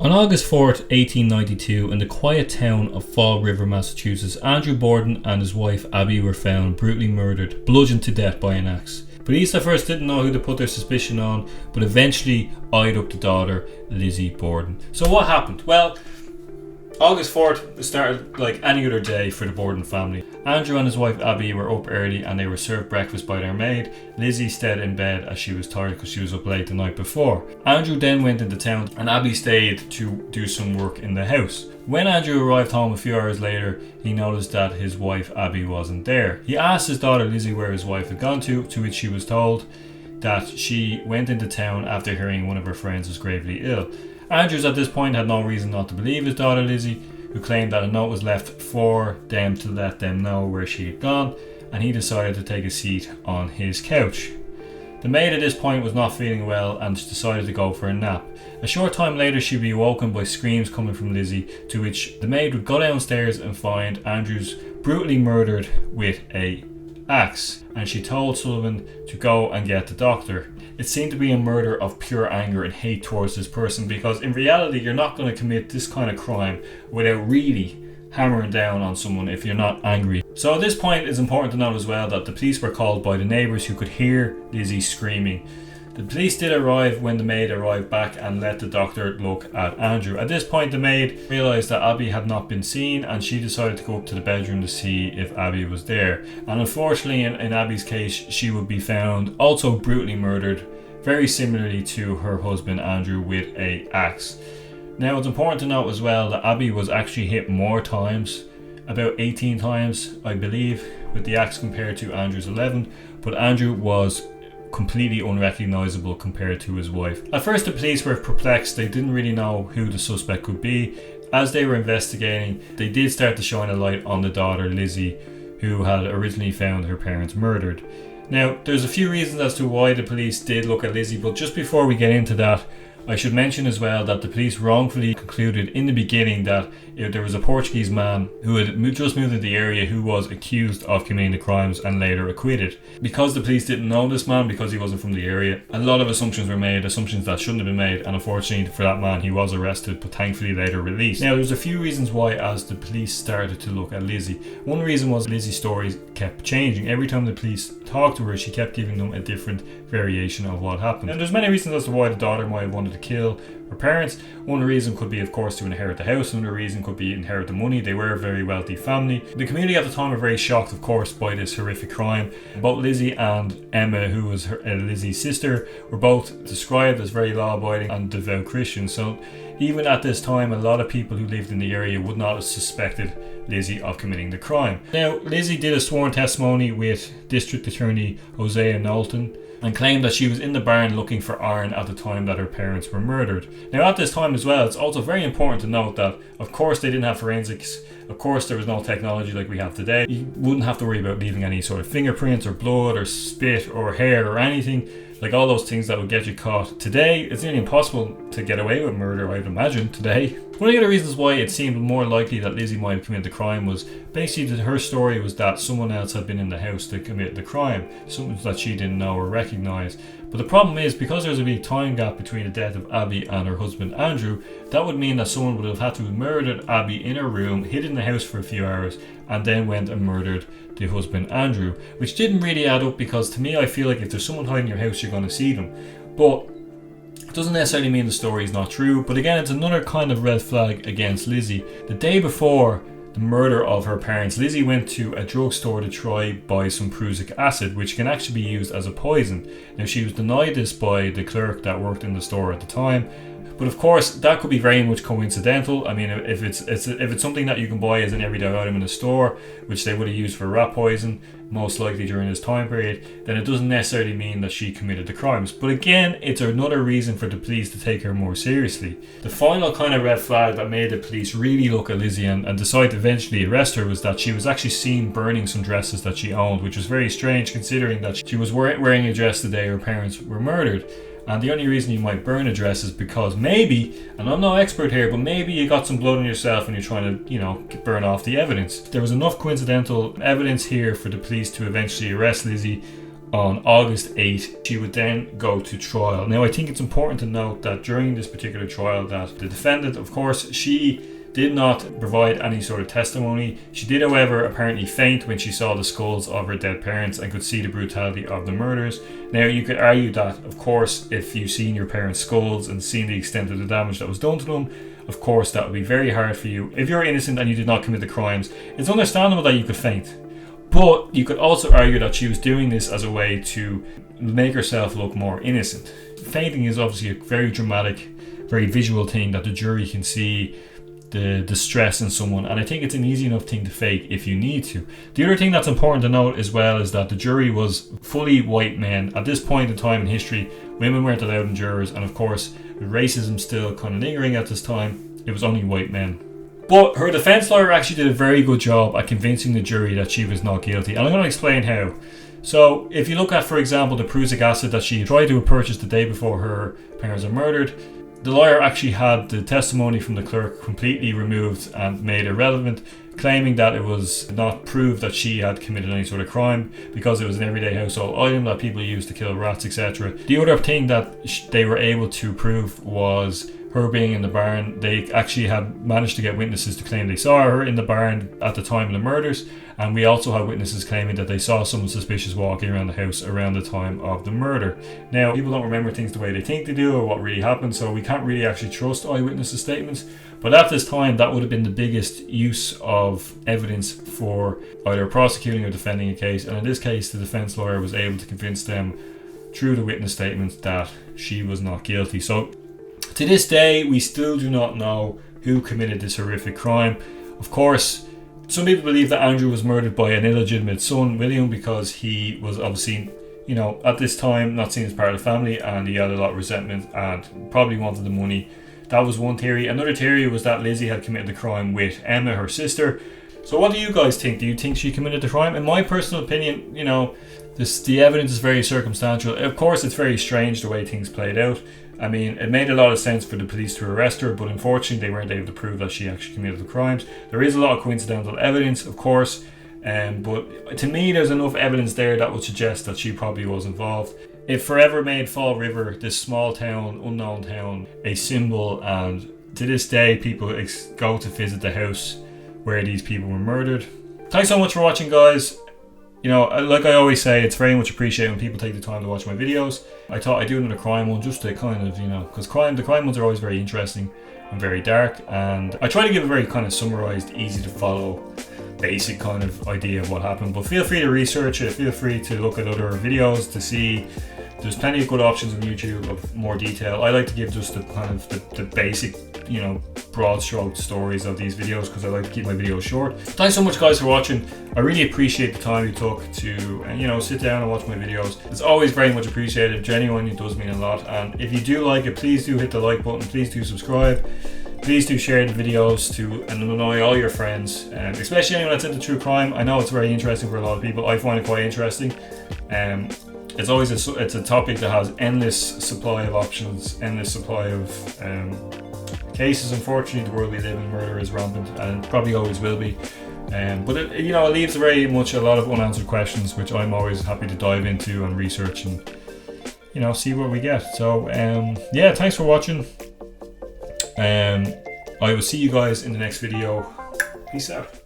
On August 4th, 1892, in the quiet town of Fall River, Massachusetts, Andrew Borden and his wife Abby were found brutally murdered, bludgeoned to death by an axe. Police at first didn't know who to put their suspicion on, but eventually eyed up the daughter, Lizzie Borden. So what happened? Well, August 4th started like any other day for the Borden family. Andrew and his wife Abby were up early and they were served breakfast by their maid. Lizzie stayed in bed as she was tired because she was up late the night before. Andrew then went into town and Abby stayed to do some work in the house. When Andrew arrived home a few hours later, he noticed that his wife Abby wasn't there. He asked his daughter Lizzie where his wife had gone to which she was told that she went into town after hearing one of her friends was gravely ill. Andrews at this point had no reason not to believe his daughter Lizzie, who claimed that a note was left for them to let them know where she had gone, and he decided to take a seat on his couch. The maid at this point was not feeling well and decided to go for a nap. A short time later she'd be awoken by screams coming from Lizzie, to which the maid would go downstairs and find Andrews brutally murdered with a axe, and she told Sullivan to go and get the doctor. It seemed to be a murder of pure anger and hate towards this person, because in reality you're not going to commit this kind of crime without really hammering down on someone if you're not angry. So at this point it's important to note as well that the police were called by the neighbours who could hear Lizzie screaming. The police did arrive when the maid arrived back and let the doctor look at Andrew. At this point the maid realised that Abby had not been seen and she decided to go up to the bedroom to see if Abby was there. And unfortunately in Abby's case she would be found also brutally murdered, very similarly to her husband Andrew, with a axe. Now it's important to note as well that Abby was actually hit more times, about 18 times I believe, with the axe compared to Andrew's 11, but Andrew was completely unrecognisable compared to his wife. At first the police were perplexed, they didn't really know who the suspect could be. As they were investigating, they did start to shine a light on the daughter Lizzie, who had originally found her parents murdered. Now there's a few reasons as to why the police did look at Lizzie, but just before we get into that, I should mention as well that the police wrongfully concluded in the beginning that there was a Portuguese man who had just moved into the area who was accused of committing the crimes and later acquitted. Because the police didn't know this man, because he wasn't from the area, a lot of assumptions were made, assumptions that shouldn't have been made, and unfortunately for that man he was arrested but thankfully later released. Now there's a few reasons why as the police started to look at Lizzie. One reason was Lizzie's stories kept changing. Every time the police talked to her she kept giving them a different variation of what happened. And there's many reasons as to why the daughter might have wanted to kill her parents. One reason could be of course to inherit the house, another reason could be inherit the money. They were a very wealthy family. The community at the time were very shocked of course by this horrific crime. Both Lizzie and Emma, who was Lizzie's sister, were both described as very law-abiding and devout Christians. So even at this time a lot of people who lived in the area would not have suspected Lizzie of committing the crime. Now Lizzie did a sworn testimony with District Attorney Hosea Knowlton and claimed that she was in the barn looking for iron at the time that her parents were murdered. Now at this time as well, it's also very important to note that of course they didn't have forensics, of course there was no technology like we have today. You wouldn't have to worry about leaving any sort of fingerprints or blood or spit or hair or anything, like all those things that would get you caught. Today it's nearly impossible to get away with murder, I'd imagine, today. One of the other reasons why it seemed more likely that Lizzie might have committed the crime was basically that her story was that someone else had been in the house to commit the crime, something that she didn't know or recognise. But the problem is, because there's a big time gap between the death of Abby and her husband Andrew, that would mean that someone would have had to have murdered Abby in her room, hid in the house for a few hours, and then went and murdered the husband Andrew, which didn't really add up, because to me I feel like if there's someone hiding in your house you're going to see them. But it doesn't necessarily mean the story is not true, but again it's another kind of red flag against Lizzie. The day before the murder of her parents, Lizzie went to a drugstore to try buy some prussic acid, which can actually be used as a poison. Now she was denied this by the clerk that worked in the store at the time, but of course that could be very much coincidental. I mean, if it's something that you can buy as an everyday item in a store, which they would have used for rat poison most likely during this time period, then it doesn't necessarily mean that she committed the crimes. But again, it's another reason for the police to take her more seriously. The final kind of red flag that made the police really look at Lizzie and decide to eventually arrest her was that she was actually seen burning some dresses that she owned, which was very strange considering that she was wearing a dress the day her parents were murdered. And the only reason you might burn a dress is because maybe, and I'm no expert here, but maybe you got some blood on yourself and you're trying to, burn off the evidence. There was enough coincidental evidence here for the police to eventually arrest Lizzie on August 8th. She would then go to trial. Now, I think it's important to note that during this particular trial that the defendant, of course, she did not provide any sort of testimony. She did, however, apparently faint when she saw the skulls of her dead parents and could see the brutality of the murders. Now, you could argue that, of course, if you've seen your parents' skulls and seen the extent of the damage that was done to them, of course, that would be very hard for you. If you're innocent and you did not commit the crimes, it's understandable that you could faint. But you could also argue that she was doing this as a way to make herself look more innocent. Fainting is obviously a very dramatic, very visual thing that the jury can see the distress in someone, and I think it's an easy enough thing to fake if you need to. The other thing that's important to note as well is that the jury was fully white men. At this point in time in history, women weren't allowed in jurors, and of course, with racism still kind of lingering at this time, it was only white men. But her defense lawyer actually did a very good job at convincing the jury that she was not guilty, and I'm going to explain how. So, if you look at, for example, the prussic acid that she tried to purchase the day before her parents were murdered, the lawyer actually had the testimony from the clerk completely removed and made irrelevant, claiming that it was not proved that she had committed any sort of crime because it was an everyday household item that people used to kill rats, etc. The other thing that they were able to prove was her being in the barn. They actually had managed to get witnesses to claim they saw her in the barn at the time of the murders, and we also had witnesses claiming that they saw someone suspicious walking around the house around the time of the murder. Now, people don't remember things the way they think they do or what really happened, so we can't really actually trust eyewitnesses' statements. But at this time, that would have been the biggest use of evidence for either prosecuting or defending a case, and in this case, the defense lawyer was able to convince them through the witness statements that she was not guilty. So, to this day, we still do not know who committed this horrific crime. Of course, some people believe that Andrew was murdered by an illegitimate son, William, because he was obviously, at this time not seen as part of the family, and he had a lot of resentment and probably wanted the money. That was one theory. Another theory was that Lizzie had committed the crime with Emma, her sister. So what do you guys think? Do you think she committed the crime? In my personal opinion, the evidence is very circumstantial. Of course, it's very strange the way things played out. I mean, it made a lot of sense for the police to arrest her, but unfortunately they weren't able to prove that she actually committed the crimes. There is a lot of coincidental evidence, of course, but to me there's enough evidence there that would suggest that she probably was involved. It forever made Fall River, this small town, unknown town, a symbol, and to this day people go to visit the house where these people were murdered. Thanks so much for watching, guys. Like I always say, it's very much appreciated when people take the time to watch my videos. I thought I'd do another crime one just to kind of, because the crime ones are always very interesting and very dark, and I try to give a very kind of summarized, easy to follow, basic kind of idea of what happened. But feel free to research it, feel free to look at other videos to see. There's plenty of good options on YouTube of more detail. I like to give just the kind of the basic, broad stroke stories of these videos because I like to keep my videos short. Thanks so much, guys, for watching. I really appreciate the time you took to sit down and watch my videos. It's always very much appreciated. Genuinely, it does mean a lot. And if you do like it, please do hit the like button. Please do subscribe. Please do share the videos to annoy all your friends, especially anyone that's into true crime. I know it's very interesting for a lot of people. I find it quite interesting. It's always it's a topic that has endless supply of options, endless supply of cases. Unfortunately, the world we live in, murder is rampant, and probably always will be. But it leaves very much a lot of unanswered questions, which I'm always happy to dive into and research and see what we get. So thanks for watching. I will see you guys in the next video. Peace out.